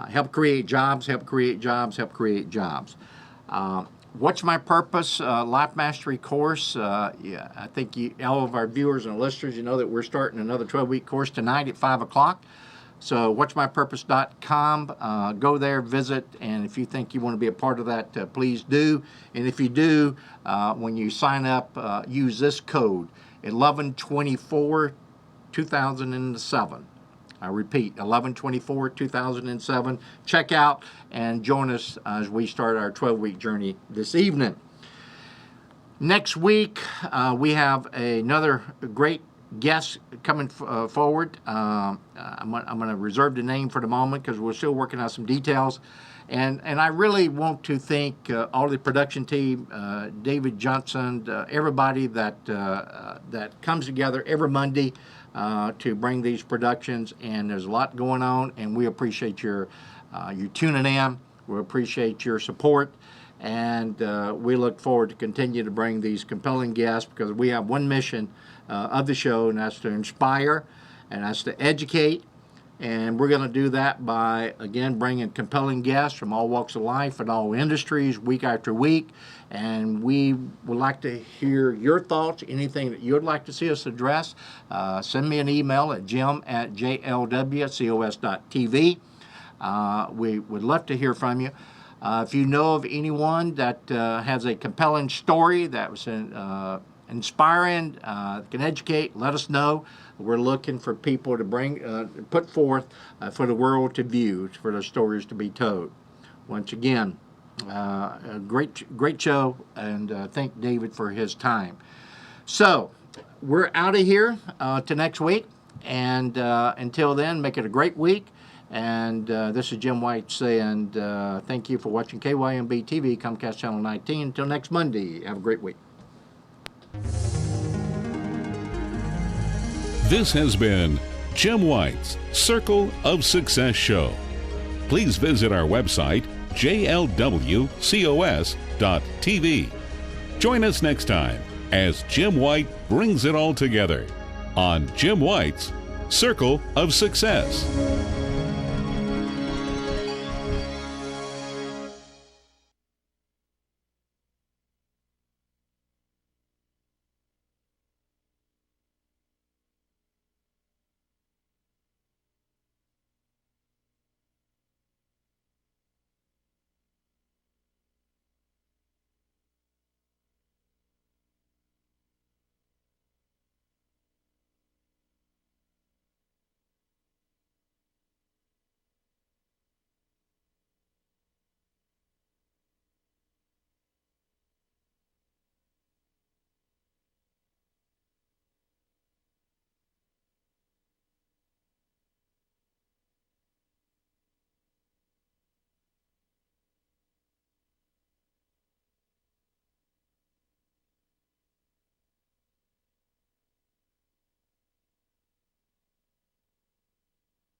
Speaker 2: help create jobs, help create jobs, help create jobs. What's My Purpose Life Mastery Course? Yeah, I think all of our viewers and listeners, you know that we're starting another 12-week course tonight at 5 o'clock. So what'smypurpose.com, go there, visit, and if you think you want to be a part of that, please do. And if you do, when you sign up, use this code, 1124-2007. I repeat, 1124-2007. Check out and join us as we start our 12-week journey this evening. Next week, we have another great guest coming forward. I'm going to reserve the name for the moment because we're still working out some details. And I really want to thank all the production team, David Johnson, everybody that comes together every Monday to bring these productions. And there's a lot going on, and we appreciate your tuning in. We appreciate your support. And we look forward to continue to bring these compelling guests, because we have one mission of the show, and that's to inspire, and that's to educate. And we're going to do that by, again, bringing compelling guests from all walks of life and all industries week after week. And we would like to hear your thoughts, anything that you would like to see us address. Send me an email at jim@jlwcos.tv. We would love to hear from you. If you know of anyone that has a compelling story that was inspiring, can educate, let us know. We're looking for people to put forth for the world to view, for their stories to be told. Once again, a great show, and thank David for his time. So we're out of here to next week, and until then, make it a great week. And this is Jim White saying thank you for watching KYMB TV, Comcast Channel 19. Until next Monday, have a great week.
Speaker 1: This has been Jim White's Circle of Success Show. Please visit our website, jlwcos.tv. Join us next time as Jim White brings it all together on Jim White's Circle of Success.